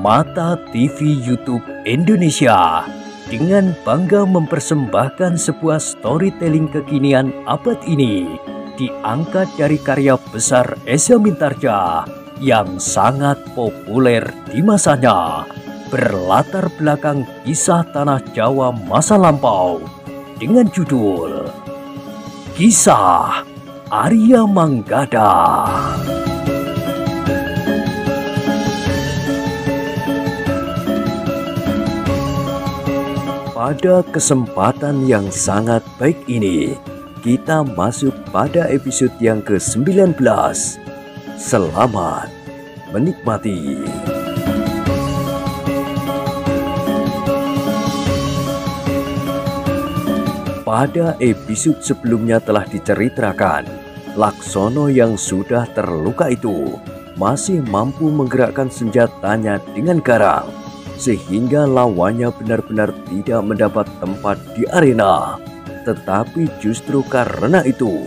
Mata TV YouTube Indonesia dengan bangga mempersembahkan sebuah storytelling kekinian abad ini diangkat dari karya besar Eza Mintarja yang sangat populer di masanya, berlatar belakang kisah tanah Jawa masa lampau dengan judul Kisah Arya Manggada. Pada kesempatan yang sangat baik ini, kita masuk pada episode yang ke-19. Selamat menikmati. Pada episode sebelumnya telah diceritakan, Laksono yang sudah terluka itu masih mampu menggerakkan senjatanya dengan garang, sehingga lawannya benar-benar tidak mendapat tempat di arena. Tetapi justru karena itu,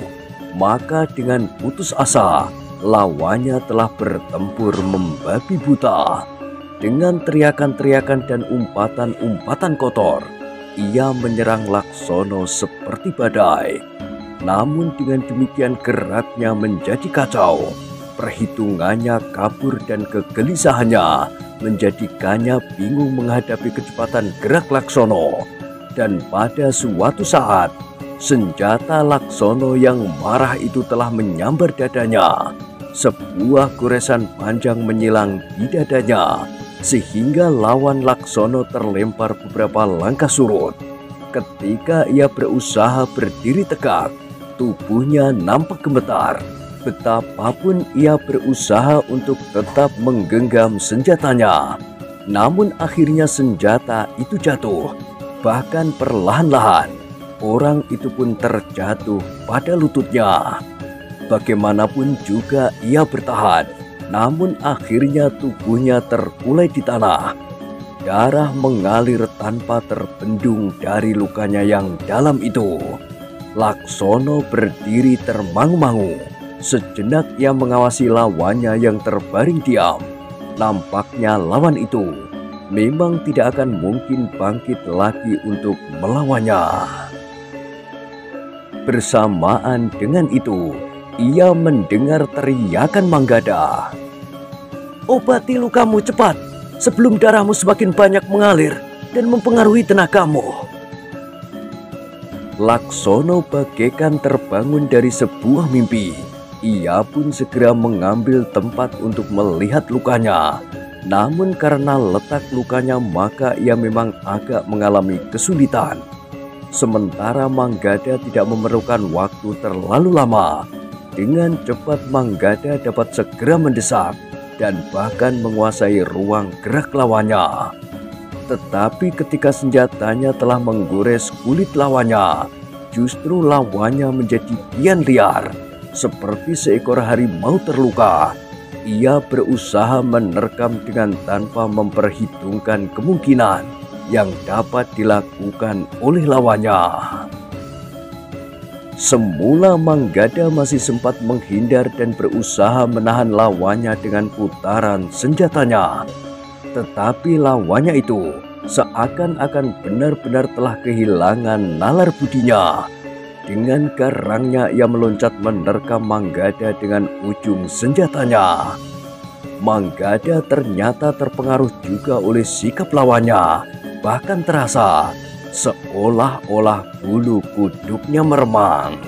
maka dengan putus asa, lawannya telah bertempur membabi buta. Dengan teriakan-teriakan dan umpatan-umpatan kotor, ia menyerang Laksono seperti badai. Namun dengan demikian geraknya menjadi kacau. Perhitungannya kabur dan kegelisahannya menjadikannya bingung menghadapi kecepatan gerak Laksono. Dan pada suatu saat, senjata Laksono yang marah itu telah menyambar dadanya. Sebuah goresan panjang menyilang di dadanya, sehingga lawan Laksono terlempar beberapa langkah surut. Ketika ia berusaha berdiri tegak, tubuhnya nampak gemetar. Betapapun ia berusaha untuk tetap menggenggam senjatanya, namun akhirnya senjata itu jatuh. Bahkan perlahan-lahan, orang itu pun terjatuh pada lututnya. Bagaimanapun juga ia bertahan, namun akhirnya tubuhnya terkulai di tanah. Darah mengalir tanpa terbendung dari lukanya yang dalam itu. Laksono berdiri termangu-mangu. Sejenak ia mengawasi lawannya yang terbaring diam. Nampaknya lawan itu memang tidak akan mungkin bangkit lagi untuk melawannya. Bersamaan dengan itu, ia mendengar teriakan Manggada. "Obati lukamu cepat, sebelum darahmu semakin banyak mengalir dan mempengaruhi tenagamu." Laksono bagaikan terbangun dari sebuah mimpi. Ia pun segera mengambil tempat untuk melihat lukanya. Namun karena letak lukanya, maka ia memang agak mengalami kesulitan. Sementara Manggada tidak memerlukan waktu terlalu lama. Dengan cepat Manggada dapat segera mendesak dan bahkan menguasai ruang gerak lawannya. Tetapi ketika senjatanya telah menggores kulit lawannya, justru lawannya menjadi kian liar. Seperti seekor harimau terluka, ia berusaha menerkam dengan tanpa memperhitungkan kemungkinan yang dapat dilakukan oleh lawannya. Semula Manggada masih sempat menghindar dan berusaha menahan lawannya dengan putaran senjatanya. Tetapi lawannya itu seakan-akan benar-benar telah kehilangan nalar budinya. Dengan garangnya ia meloncat menerkam Manggada dengan ujung senjatanya. Manggada ternyata terpengaruh juga oleh sikap lawannya. Bahkan terasa seolah-olah bulu kuduknya meremang.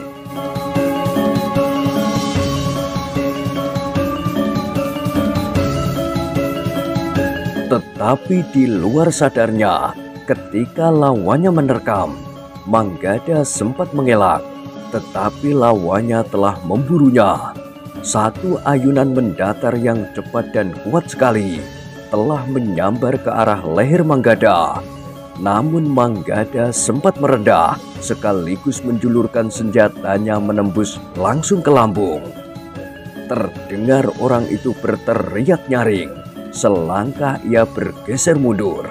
Tetapi di luar sadarnya, ketika lawannya menerkam, Manggada sempat mengelak, tetapi lawannya telah memburunya. Satu ayunan mendatar yang cepat dan kuat sekali telah menyambar ke arah leher Manggada. Namun Manggada sempat merendah sekaligus menjulurkan senjatanya menembus langsung ke lambung. Terdengar orang itu berteriak nyaring. Selangkah ia bergeser mundur.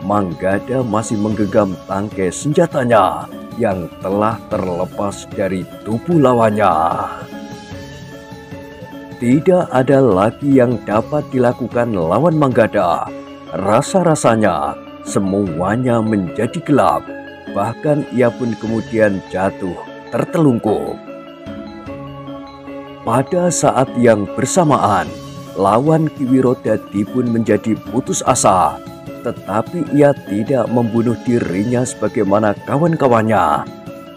Manggada masih menggenggam tangkai senjatanya yang telah terlepas dari tubuh lawannya. Tidak ada lagi yang dapat dilakukan lawan Manggada. Rasa-rasanya semuanya menjadi gelap. Bahkan ia pun kemudian jatuh tertelungkup. Pada saat yang bersamaan, lawan Ki Wirodadi pun menjadi putus asa. Tetapi ia tidak membunuh dirinya sebagaimana kawan-kawannya.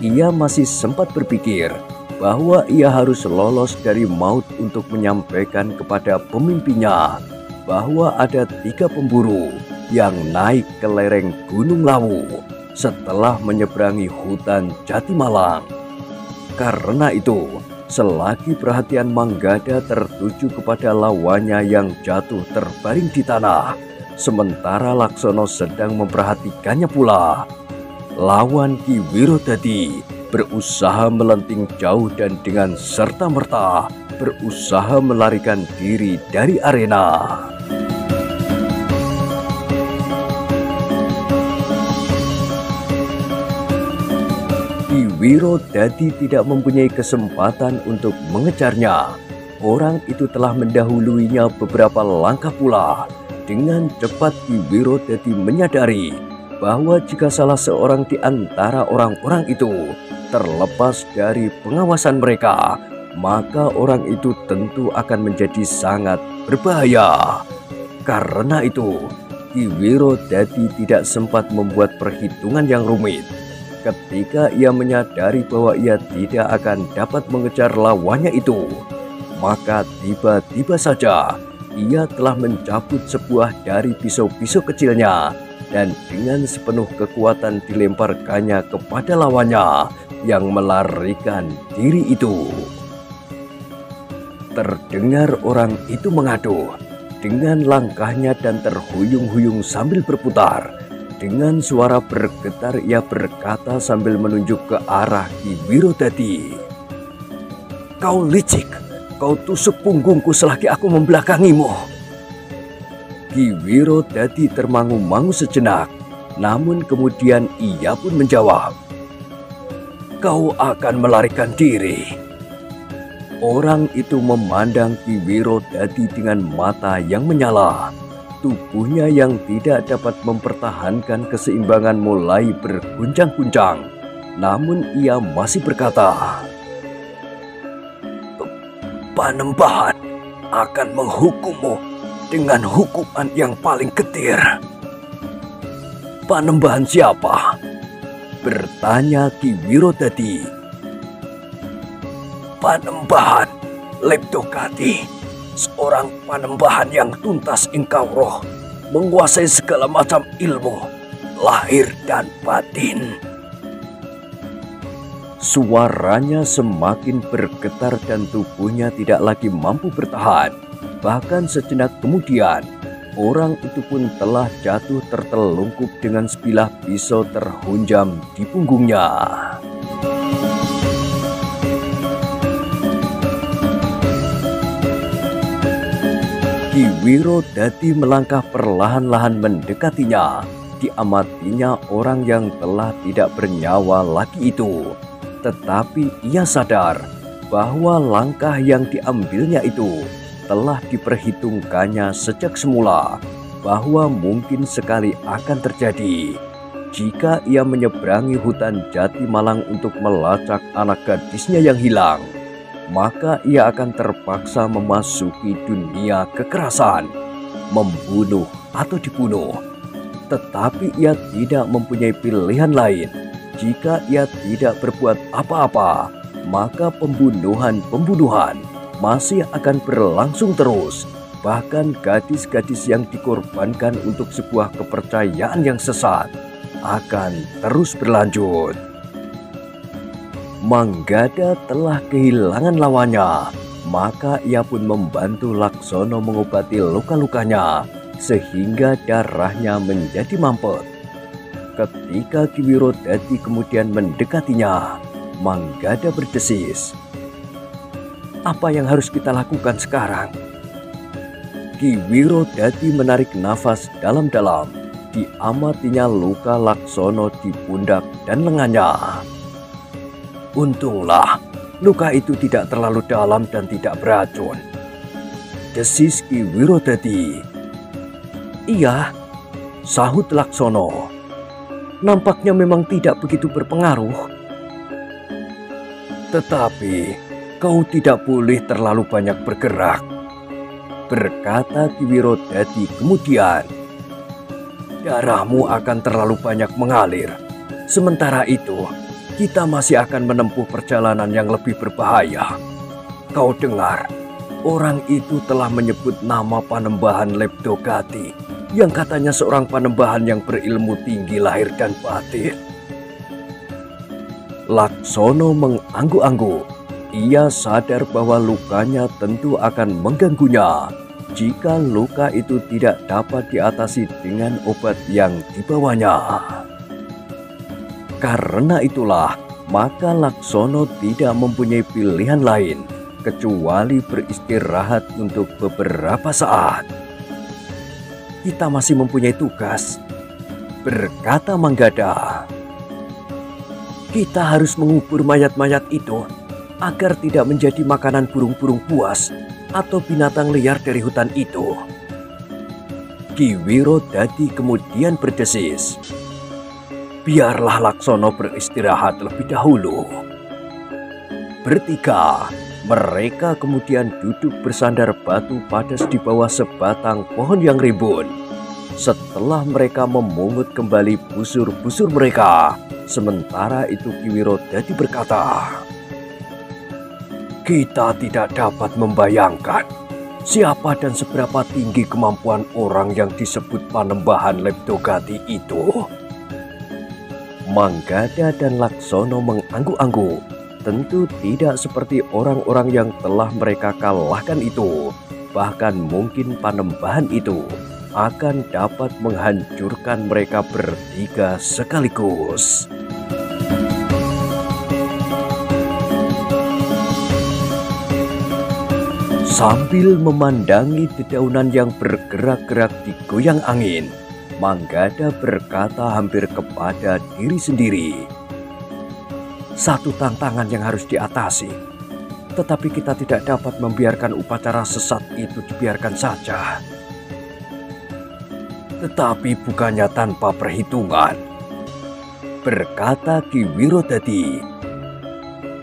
Ia masih sempat berpikir bahwa ia harus lolos dari maut untuk menyampaikan kepada pemimpinnya bahwa ada 3 pemburu yang naik ke lereng Gunung Lawu setelah menyeberangi hutan Jatimalang. Karena itu, selagi perhatian Manggada tertuju kepada lawannya yang jatuh terbaring di tanah, sementara Laksono sedang memperhatikannya pula, lawan Ki Wirodadi berusaha melenting jauh dan dengan serta-merta berusaha melarikan diri dari arena. Ki Wirodadi tidak mempunyai kesempatan untuk mengejarnya. Orang itu telah mendahuluinya beberapa langkah pula. Dengan cepat Ki Wirodadi menyadari bahwa jika salah seorang di antara orang-orang itu terlepas dari pengawasan mereka, maka orang itu tentu akan menjadi sangat berbahaya. Karena itu, Ki Wirodadi tidak sempat membuat perhitungan yang rumit. Ketika ia menyadari bahwa ia tidak akan dapat mengejar lawannya itu, maka tiba-tiba saja ia telah mencabut sebuah dari pisau-pisau kecilnya dan dengan sepenuh kekuatan dilemparkannya kepada lawannya yang melarikan diri itu. Terdengar orang itu mengaduh dengan langkahnya dan terhuyung-huyung sambil berputar. Dengan suara bergetar ia berkata sambil menunjuk ke arah Ki Wirodadi, "Kau licik! Kau tusuk punggungku selagi aku membelakangimu." Ki Wirodadi termangu-mangu sejenak, namun kemudian ia pun menjawab, "Kau akan melarikan diri." Orang itu memandang Ki Wirodadi dengan mata yang menyala. Tubuhnya yang tidak dapat mempertahankan keseimbangan mulai berguncang-guncang. Namun ia masih berkata, "Panembahan akan menghukummu dengan hukuman yang paling getir." "Panembahan siapa?" bertanya Ki Wirodadi. "Panembahan Leptokati, seorang panembahan yang tuntas engkau roh, menguasai segala macam ilmu, lahir dan batin." Suaranya semakin bergetar dan tubuhnya tidak lagi mampu bertahan. Bahkan sejenak kemudian, orang itu pun telah jatuh tertelungkup dengan sebilah pisau terhunjam di punggungnya. Ki Wirodadi melangkah perlahan-lahan mendekatinya. Diamatinya orang yang telah tidak bernyawa lagi itu. Tetapi ia sadar bahwa langkah yang diambilnya itu telah diperhitungkannya sejak semula, bahwa mungkin sekali akan terjadi jika ia menyeberangi hutan Jatimalang untuk melacak anak gadisnya yang hilang. Maka ia akan terpaksa memasuki dunia kekerasan, membunuh atau dibunuh. Tetapi ia tidak mempunyai pilihan lain. Jika ia tidak berbuat apa-apa, maka pembunuhan masih akan berlangsung terus. Bahkan gadis-gadis yang dikorbankan untuk sebuah kepercayaan yang sesat akan terus berlanjut. Manggada telah kehilangan lawannya, maka ia pun membantu Laksono mengobati luka-lukanya sehingga darahnya menjadi mampet. Ketika Ki Wirodadi kemudian mendekatinya, Manggada berdesis, "Apa yang harus kita lakukan sekarang?" Ki Wirodadi menarik nafas dalam-dalam. Diamatinya luka Laksono di pundak dan lengannya. "Untunglah luka itu tidak terlalu dalam dan tidak beracun," desis Ki Wirodadi. "Iya, sahut Laksono. Nampaknya memang tidak begitu berpengaruh. Tetapi kau tidak boleh terlalu banyak bergerak, berkata Ki Wirodadi kemudian. Darahmu akan terlalu banyak mengalir. Sementara itu, kita masih akan menempuh perjalanan yang lebih berbahaya. Kau dengar, orang itu telah menyebut nama Panembahan Leptogati, yang katanya seorang panembahan yang berilmu tinggi lahir dan batin. Laksono mengangguk-angguk. Ia sadar bahwa lukanya tentu akan mengganggunya jika luka itu tidak dapat diatasi dengan obat yang dibawanya. Karena itulah, maka Laksono tidak mempunyai pilihan lain kecuali beristirahat untuk beberapa saat. Kita masih mempunyai tugas, berkata Manggada. Kita harus mengubur mayat-mayat itu agar tidak menjadi makanan burung-burung buas atau binatang liar dari hutan itu. Ki Wirodadi kemudian berdesis. Biarlah Laksono beristirahat lebih dahulu. Bertiga, mereka kemudian duduk bersandar batu padas di bawah sebatang pohon yang rimbun. Setelah mereka memungut kembali busur-busur mereka, sementara itu Ki Wirodadi berkata, kita tidak dapat membayangkan siapa dan seberapa tinggi kemampuan orang yang disebut Panembahan Leptogati itu. Manggada dan Laksono mengangguk-angguk. Tentu tidak seperti orang-orang yang telah mereka kalahkan itu. Bahkan mungkin Panembahan itu akan dapat menghancurkan mereka bertiga sekaligus. Sambil memandangi dedaunan yang bergerak-gerak digoyang angin, Manggada berkata hampir kepada diri sendiri. Satu tantangan yang harus diatasi, tetapi kita tidak dapat membiarkan upacara sesat itu dibiarkan saja. Tetapi bukannya tanpa perhitungan, berkata Ki Wirodadi.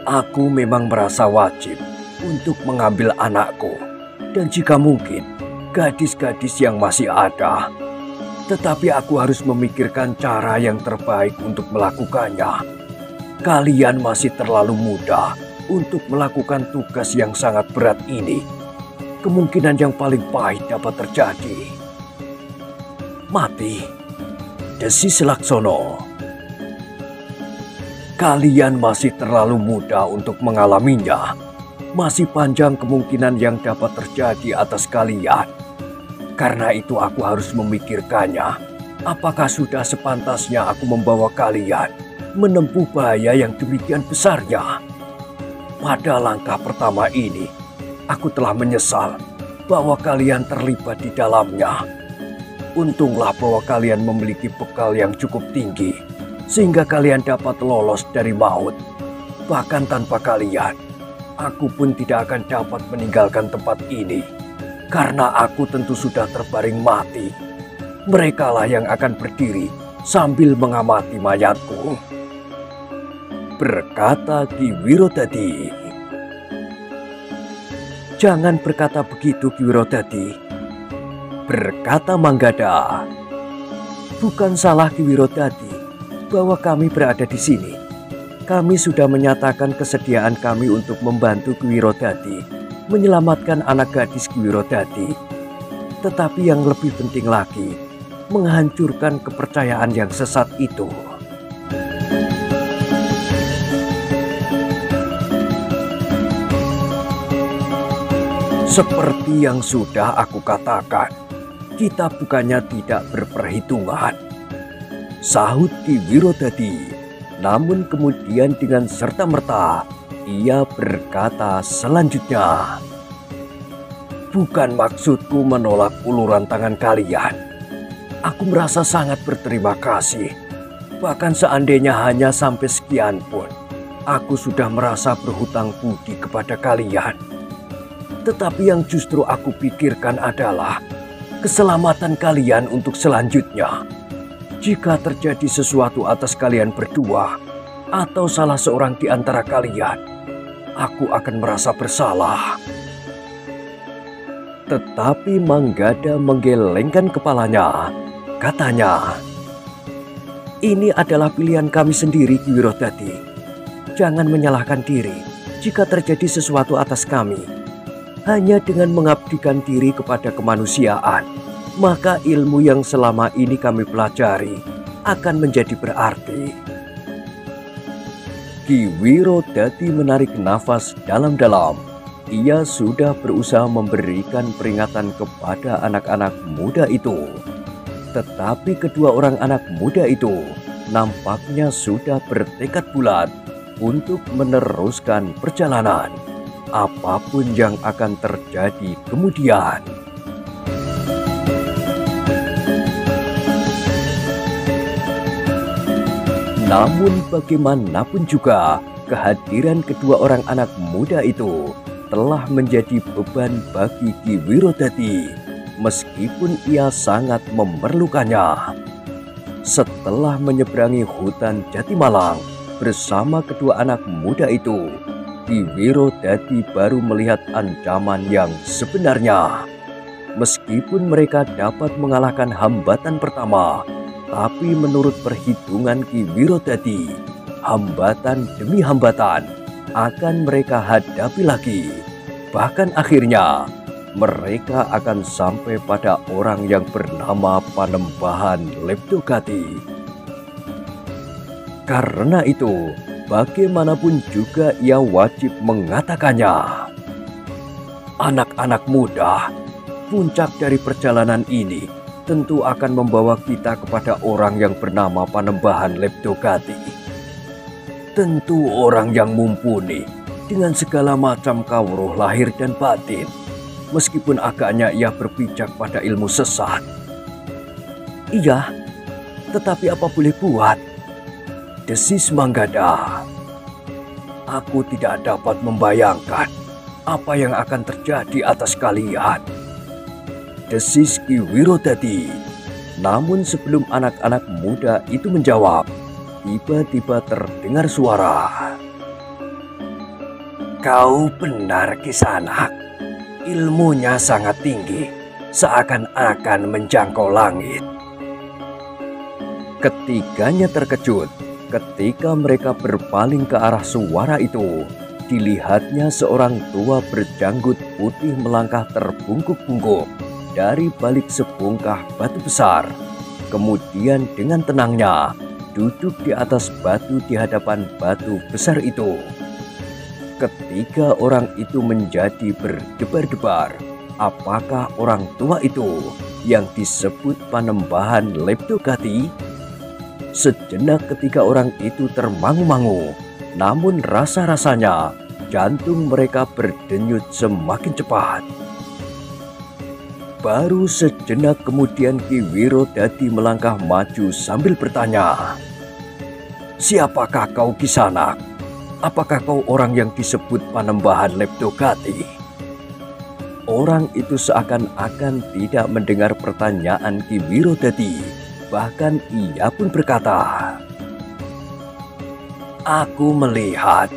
Aku memang merasa wajib untuk mengambil anakku, dan jika mungkin gadis-gadis yang masih ada. Tetapi aku harus memikirkan cara yang terbaik untuk melakukannya. Kalian masih terlalu muda untuk melakukan tugas yang sangat berat ini. Kemungkinan yang paling pahit dapat terjadi. Mati, desis Laksono. Kalian masih terlalu muda untuk mengalaminya. Masih panjang kemungkinan yang dapat terjadi atas kalian. Karena itu aku harus memikirkannya. Apakah sudah sepantasnya aku membawa kalian menempuh bahaya yang demikian besarnya? Pada langkah pertama ini, aku telah menyesal bahwa kalian terlibat di dalamnya. Untunglah bahwa kalian memiliki bekal yang cukup tinggi, sehingga kalian dapat lolos dari maut. Bahkan tanpa kalian, aku pun tidak akan dapat meninggalkan tempat ini, karena aku tentu sudah terbaring mati. Merekalah yang akan berdiri sambil mengamati mayatku, berkata Ki Wirodadi. Jangan berkata begitu, Ki Wirodadi, berkata Manggada. Bukan salah Ki Wirodadi bahwa kami berada di sini. Kami sudah menyatakan kesediaan kami untuk membantu Ki Wirodadi menyelamatkan anak gadis Ki Wirodadi. Tetapi yang lebih penting lagi, menghancurkan kepercayaan yang sesat itu. Seperti yang sudah aku katakan, kita bukannya tidak berperhitungan, sahut Ki Wirodadi. Namun kemudian dengan serta-merta ia berkata selanjutnya, bukan maksudku menolak uluran tangan kalian. Aku merasa sangat berterima kasih. Bahkan seandainya hanya sampai sekian pun, aku sudah merasa berhutang budi kepada kalian. Tetapi yang justru aku pikirkan adalah, keselamatan kalian untuk selanjutnya. Jika terjadi sesuatu atas kalian berdua atau salah seorang di antara kalian, aku akan merasa bersalah." Tetapi Manggada menggelengkan kepalanya. Katanya, "Ini adalah pilihan kami sendiri, Ki Wirodadi. Jangan menyalahkan diri jika terjadi sesuatu atas kami. Hanya dengan mengabdikan diri kepada kemanusiaan, maka ilmu yang selama ini kami pelajari akan menjadi berarti." Ki Wirodadi menarik nafas dalam-dalam. Ia sudah berusaha memberikan peringatan kepada anak-anak muda itu. Tetapi kedua orang anak muda itu nampaknya sudah bertekad bulat untuk meneruskan perjalanan, apapun yang akan terjadi kemudian. Namun bagaimanapun juga, kehadiran kedua orang anak muda itu telah menjadi beban bagi Ki Wirodadi, meskipun ia sangat memerlukannya. Setelah menyeberangi hutan Jatimalang bersama kedua anak muda itu, Ki Wirodadi baru melihat ancaman yang sebenarnya. Meskipun mereka dapat mengalahkan hambatan pertama, tapi menurut perhitungan Ki Wirodadi, hambatan demi hambatan akan mereka hadapi lagi. Bahkan akhirnya mereka akan sampai pada orang yang bernama Panembahan Leptogati. Karena itu, bagaimanapun juga ia wajib mengatakannya. Anak-anak muda, puncak dari perjalanan ini tentu akan membawa kita kepada orang yang bernama Panembahan Leptogati. Tentu orang yang mumpuni dengan segala macam kawruh lahir dan batin, meskipun agaknya ia berpijak pada ilmu sesat. Iya, tetapi apa boleh buat? Desis Manggada. Aku tidak dapat membayangkan apa yang akan terjadi atas kalian. Desis Ki Wirodadi. Namun sebelum anak-anak muda itu menjawab, tiba-tiba terdengar suara. Kau benar, Kisanak. Ilmunya sangat tinggi, seakan-akan menjangkau langit. Ketiganya terkejut ketika mereka berpaling ke arah suara itu. Dilihatnya seorang tua berjanggut putih melangkah terbungkuk-bungkuk dari balik sebongkah batu besar. Kemudian dengan tenangnya duduk di atas batu di hadapan batu besar itu. Ketiga orang itu menjadi berdebar-debar. Apakah orang tua itu yang disebut Panembahan Leptogati? Sejenak ketiga orang itu termangu-mangu, namun rasa-rasanya jantung mereka berdenyut semakin cepat. Baru sejenak kemudian Ki Wirodadi melangkah maju sambil bertanya, "Siapakah kau, Kisanak? Apakah kau orang yang disebut Panembahan Leptogati?" Orang itu seakan-akan tidak mendengar pertanyaan Ki Wirodadi. Bahkan ia pun berkata, "Aku melihat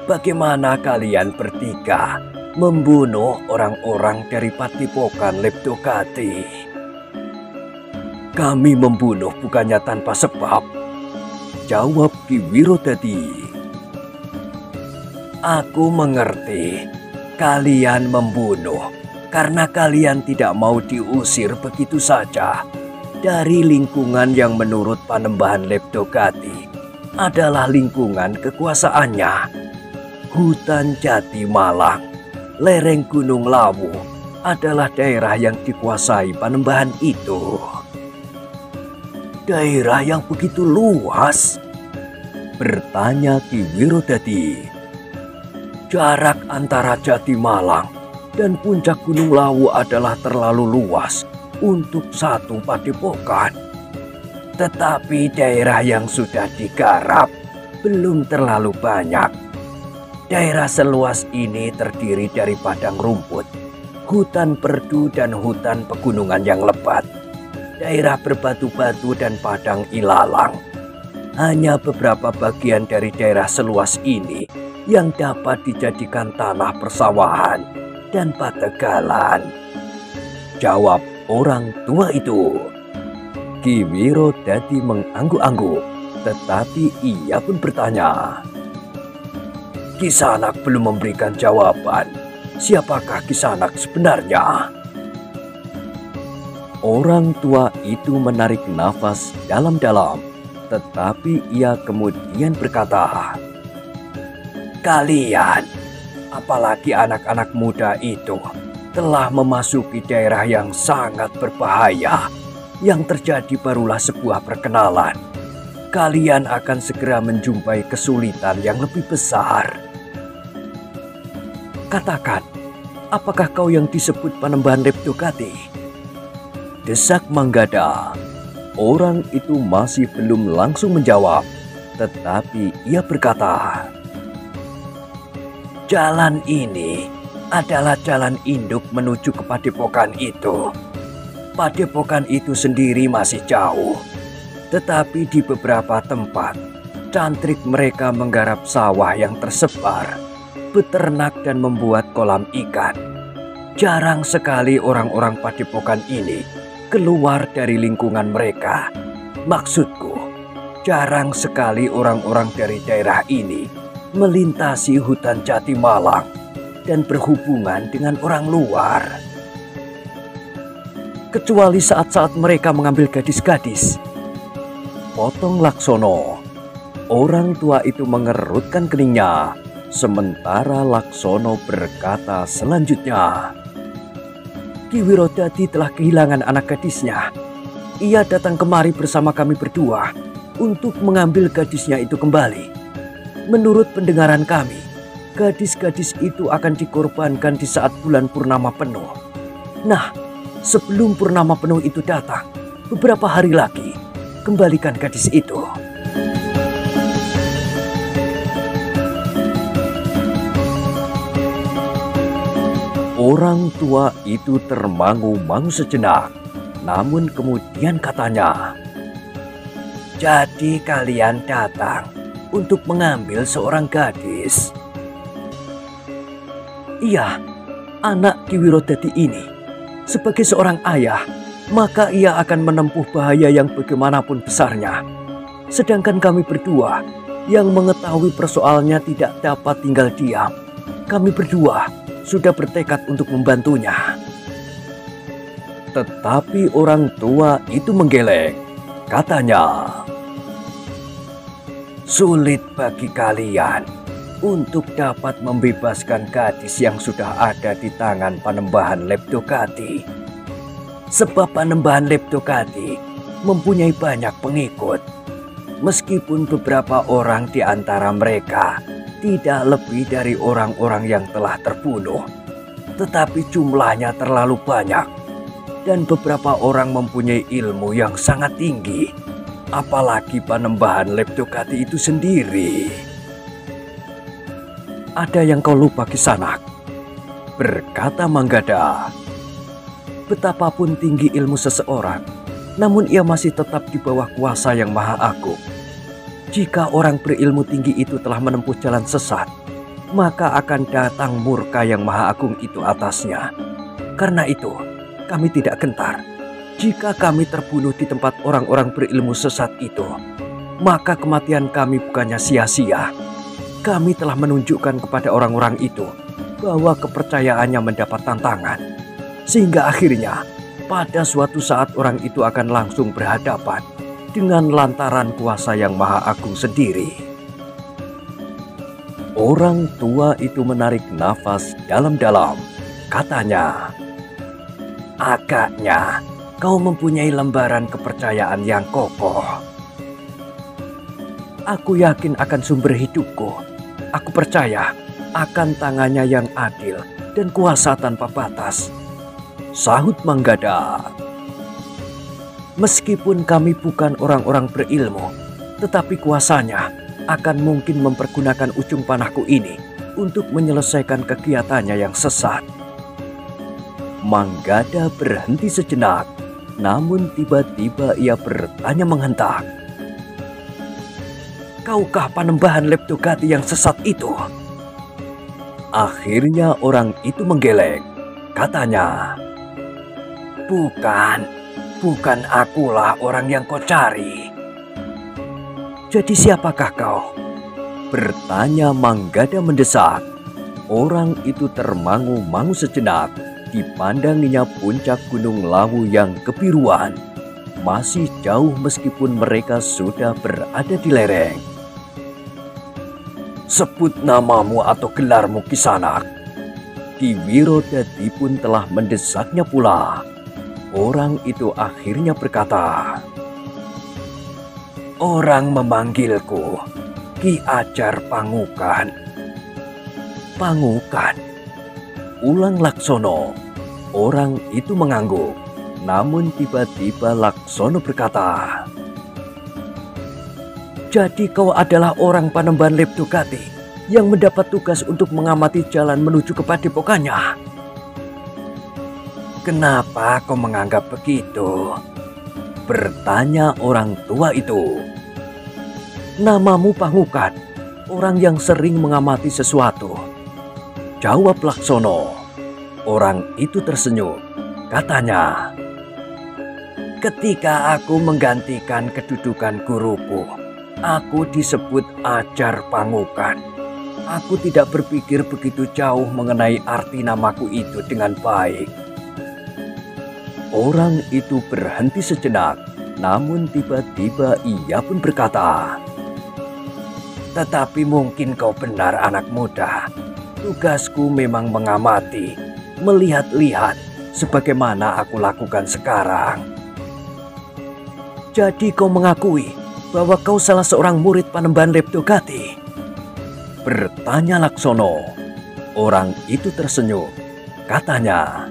bagaimana kalian bertiga membunuh orang-orang dari Padepokan Leptogati." "Kami membunuh bukannya tanpa sebab," jawab Ki Wirodadi. "Aku mengerti kalian membunuh karena kalian tidak mau diusir begitu saja dari lingkungan yang menurut Panembahan Leptogati adalah lingkungan kekuasaannya. Hutan Jatimalang, lereng Gunung Lawu adalah daerah yang dikuasai Panembahan itu." "Daerah yang begitu luas?" bertanya Ki Wirodadi. "Jarak antara Jatimalang dan puncak Gunung Lawu adalah terlalu luas untuk satu padepokan. Tetapi daerah yang sudah digarap belum terlalu banyak. Daerah seluas ini terdiri dari padang rumput, hutan perdu dan hutan pegunungan yang lebat, daerah berbatu-batu dan padang ilalang. Hanya beberapa bagian dari daerah seluas ini yang dapat dijadikan tanah persawahan dan pategalan, jawab orang tua itu. Ki Wirodadi mengangguk-angguk, tetapi ia pun bertanya. Kisanak belum memberikan jawaban. Siapakah Kisanak sebenarnya? Orang tua itu menarik nafas dalam-dalam, tetapi ia kemudian berkata, kalian, apalagi anak-anak muda itu, telah memasuki daerah yang sangat berbahaya. Yang terjadi barulah sebuah perkenalan. Kalian akan segera menjumpai kesulitan yang lebih besar. Katakan, apakah kau yang disebut Panembahan Leptokati? Desak Manggada. Orang itu masih belum langsung menjawab, tetapi ia berkata, jalan ini adalah jalan induk menuju ke padepokan itu. Padepokan itu sendiri masih jauh, tetapi di beberapa tempat, cantrik mereka menggarap sawah yang tersebar, beternak dan membuat kolam ikan. Jarang sekali orang-orang padepokan ini keluar dari lingkungan mereka. Maksudku, jarang sekali orang-orang dari daerah ini melintasi hutan Jati Malang dan berhubungan dengan orang luar. Kecuali saat-saat mereka mengambil gadis-gadis. Potong Laksono. Orang tua itu mengerutkan keningnya, sementara Laksono berkata selanjutnya. Ki Wirodadi telah kehilangan anak gadisnya. Ia datang kemari bersama kami berdua untuk mengambil gadisnya itu kembali. Menurut pendengaran kami, gadis-gadis itu akan dikorbankan di saat bulan purnama penuh. Nah, sebelum purnama penuh itu datang, beberapa hari lagi, kembalikan gadis itu. Orang tua itu termangu-mangu sejenak, namun kemudian katanya, jadi kalian datang untuk mengambil seorang gadis? Iya, anak Ki Wirodadi ini. Sebagai seorang ayah, maka ia akan menempuh bahaya yang bagaimanapun besarnya. Sedangkan kami berdua yang mengetahui persoalnya tidak dapat tinggal diam. Kami berdua sudah bertekad untuk membantunya. Tetapi orang tua itu menggeleng. Katanya, sulit bagi kalian untuk dapat membebaskan gadis yang sudah ada di tangan Panembahan Leptokati. Sebab Panembahan Leptokati mempunyai banyak pengikut. Meskipun beberapa orang di antara mereka tidak lebih dari orang-orang yang telah terbunuh, tetapi jumlahnya terlalu banyak. Dan beberapa orang mempunyai ilmu yang sangat tinggi. Apalagi Panembahan Leptokati itu sendiri. Ada yang kau lupa Kisanak, berkata Manggada. Betapapun tinggi ilmu seseorang, namun ia masih tetap di bawah kuasa yang maha agung. Jika orang berilmu tinggi itu telah menempuh jalan sesat, maka akan datang murka yang maha agung itu atasnya. Karena itu, kami tidak gentar. Jika kami terbunuh di tempat orang-orang berilmu sesat itu, maka kematian kami bukannya sia-sia. Kami telah menunjukkan kepada orang-orang itu bahwa kepercayaannya mendapat tantangan. Sehingga akhirnya pada suatu saat orang itu akan langsung berhadapan dengan lantaran kuasa yang maha agung sendiri. Orang tua itu menarik nafas dalam-dalam. Katanya, agaknya kau mempunyai lembaran kepercayaan yang kokoh. Aku yakin akan sumber hidupku. Aku percaya akan tangannya yang adil dan kuasa tanpa batas, sahut Manggada. Meskipun kami bukan orang-orang berilmu, tetapi kuasanya akan mungkin mempergunakan ujung panahku ini untuk menyelesaikan kegiatannya yang sesat. Manggada berhenti sejenak, namun tiba-tiba ia bertanya menghentak. Kaukah Panembahan Leptogati yang sesat itu? Akhirnya orang itu menggeleng. Katanya, bukan akulah orang yang kau cari. Jadi siapakah kau? Bertanya Manggada mendesak. Orang itu termangu-mangu sejenak. Dipandanginya puncak Gunung Lawu yang kebiruan. Masih jauh meskipun mereka sudah berada di lereng. Sebut namamu atau gelarmu, Kisanak. Ki Wirodadi pun telah mendesaknya pula. Orang itu akhirnya berkata, orang memanggilku Ki Ajar Pangukan. Pangukan? Ulang Laksono. Orang itu mengangguk. Namun tiba-tiba Laksono berkata, jadi kau adalah orang Panembahan Leptogati yang mendapat tugas untuk mengamati jalan menuju ke padepokannya. Kenapa kau menganggap begitu? Bertanya orang tua itu. Namamu Pangukan, orang yang sering mengamati sesuatu. Jawab Laksono. Orang itu tersenyum. Katanya, ketika aku menggantikan kedudukan guruku, aku disebut Ajar Pangukan. Aku tidak berpikir begitu jauh mengenai arti namaku itu dengan baik. Orang itu berhenti sejenak, namun tiba-tiba ia pun berkata, tetapi mungkin kau benar anak muda. Tugasku memang mengamati, melihat-lihat sebagaimana aku lakukan sekarang. Jadi kau mengakui bahwa kau salah seorang murid Panembahan Leptogati? Bertanya Laksono. Orang itu tersenyum. Katanya,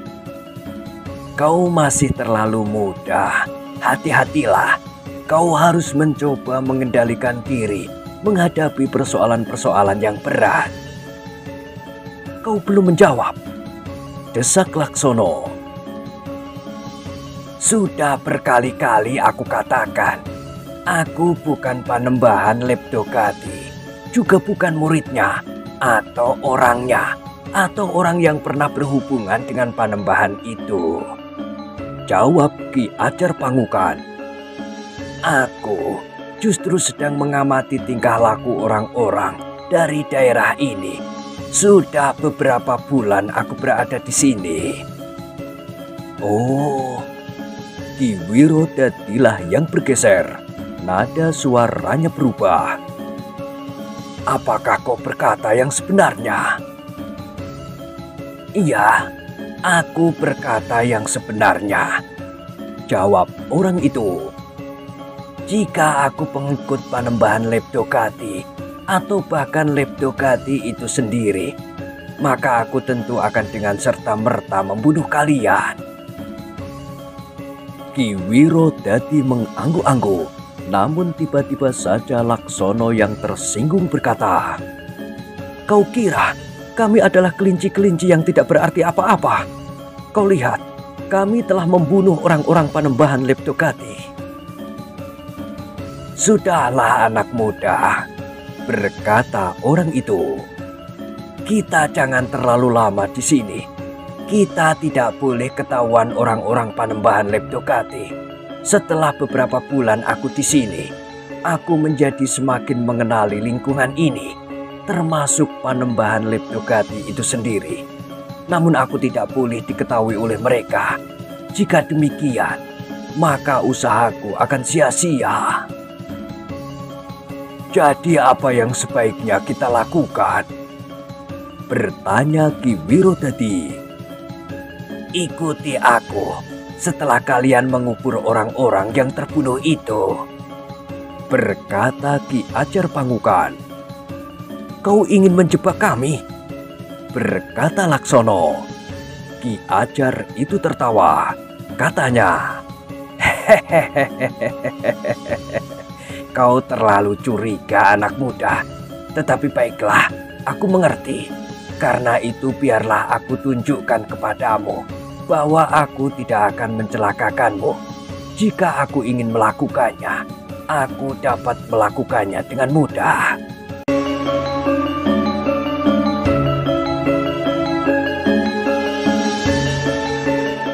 kau masih terlalu muda. Hati-hatilah. Kau harus mencoba mengendalikan diri menghadapi persoalan-persoalan yang berat. Kau belum menjawab. Desak Laksono. Sudah berkali-kali aku katakan, aku bukan Panembahan Leptogati, juga bukan muridnya, atau orangnya, atau orang yang pernah berhubungan dengan Panembahan itu. Jawab Ki Ajar Pangukan. Aku justru sedang mengamati tingkah laku orang-orang dari daerah ini. Sudah beberapa bulan aku berada di sini. Oh, Ki Wirodadilah yang bergeser. Nada suaranya berubah. Apakah kau berkata yang sebenarnya? Iya, aku berkata yang sebenarnya. Jawab orang itu. Jika aku pengikut Panembahan Leptogati, atau bahkan Leptogati itu sendiri, maka aku tentu akan dengan serta-merta membunuh kalian. Ki Wirodadi mengangguk-angguk, namun tiba-tiba saja Laksono yang tersinggung berkata, kau kira kami adalah kelinci-kelinci yang tidak berarti apa-apa? Kau lihat, kami telah membunuh orang-orang Panembahan Leptogati. Sudahlah anak muda, berkata orang itu. Kita jangan terlalu lama di sini. Kita tidak boleh ketahuan orang-orang Panembahan Leptogati. Setelah beberapa bulan aku di sini, aku menjadi semakin mengenali lingkungan ini, termasuk Panembahan Leptogati itu sendiri. Namun aku tidak boleh diketahui oleh mereka. Jika demikian, maka usahaku akan sia-sia. Jadi apa yang sebaiknya kita lakukan? Bertanya Ki Wirodadi. Ikuti aku setelah kalian mengubur orang-orang yang terbunuh itu. Berkata Ki Ajar Pangukan. Kau ingin menjebak kami? Berkata Laksono. Ki Ajar itu tertawa. Katanya, kau terlalu curiga anak muda. Tetapi baiklah, aku mengerti. Karena itu biarlah aku tunjukkan kepadamu bahwa aku tidak akan mencelakakanmu. Jika aku ingin melakukannya, aku dapat melakukannya dengan mudah.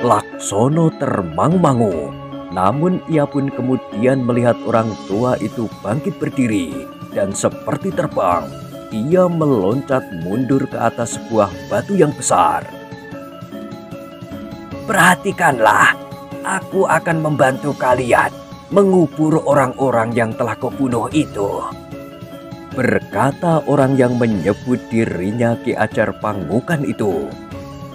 Laksono termangu-mangu, namun ia pun kemudian melihat orang tua itu bangkit berdiri dan seperti terbang, ia meloncat mundur ke atas sebuah batu yang besar. Perhatikanlah, aku akan membantu kalian mengubur orang-orang yang telah kubunuh itu, berkata orang yang menyebut dirinya Ki Ajar Pangukan itu.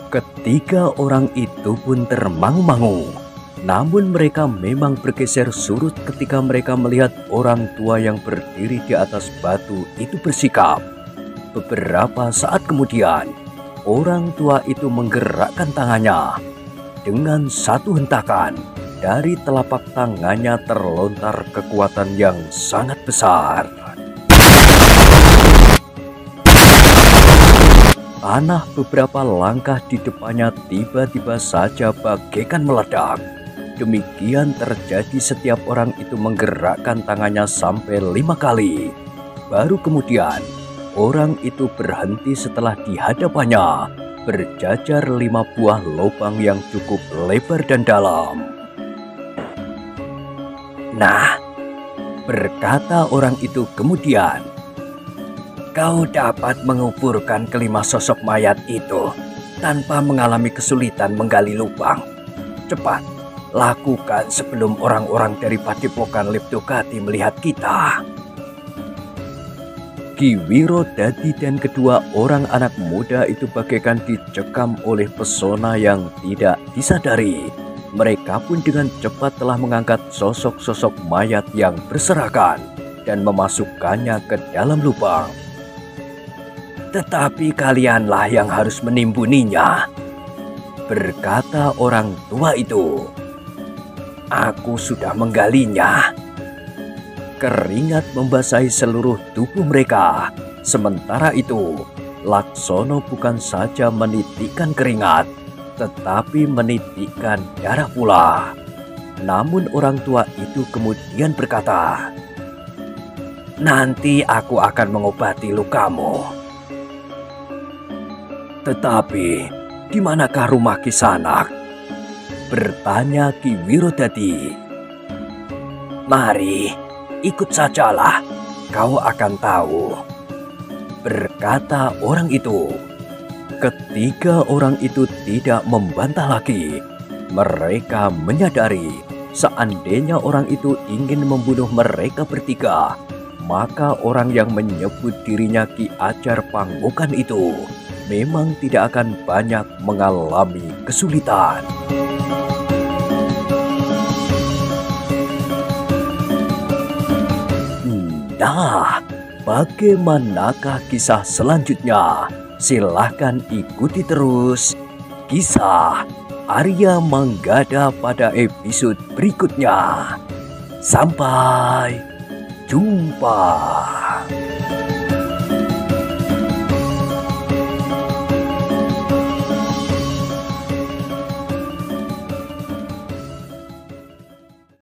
Ketiga orang itu pun termangu-mangu, namun mereka memang bergeser surut ketika mereka melihat orang tua yang berdiri di atas batu itu bersikap. Beberapa saat kemudian, orang tua itu menggerakkan tangannya. Dengan satu hentakan, dari telapak tangannya terlontar kekuatan yang sangat besar. Tanah beberapa langkah di depannya tiba-tiba saja bagaikan meledak. Demikian terjadi setiap orang itu menggerakkan tangannya sampai 5 kali. Baru kemudian, orang itu berhenti setelah di hadapannya berjajar 5 buah lubang yang cukup lebar dan dalam. Nah, berkata orang itu kemudian, kau dapat menguburkan kelima sosok mayat itu tanpa mengalami kesulitan menggali lubang. Cepat, lakukan sebelum orang-orang dari Padepokan Leptokati melihat kita. Ki Wirodadi dan kedua orang anak muda itu bagaikan dicekam oleh pesona yang tidak disadari. Mereka pun dengan cepat telah mengangkat sosok-sosok mayat yang berserakan dan memasukkannya ke dalam lubang. Tetapi kalianlah yang harus menimbuninya, berkata orang tua itu. Aku sudah menggalinya. Keringat membasahi seluruh tubuh mereka. Sementara itu, Laksono bukan saja menitikkan keringat, tetapi menitikkan darah pula. Namun orang tua itu kemudian berkata, nanti aku akan mengobati lukamu. Tetapi, di manakah rumah Kisanak? Bertanya Ki Wirodadi. Mari, ikut sajalah, kau akan tahu, berkata orang itu. Ketiga orang itu tidak membantah lagi. Mereka menyadari seandainya orang itu ingin membunuh mereka bertiga, maka orang yang menyebut dirinya Ki Ajar Pangukan itu memang tidak akan banyak mengalami kesulitan. Nah, bagaimanakah kisah selanjutnya? Silahkan ikuti terus kisah Arya Manggada pada episode berikutnya. Sampai jumpa.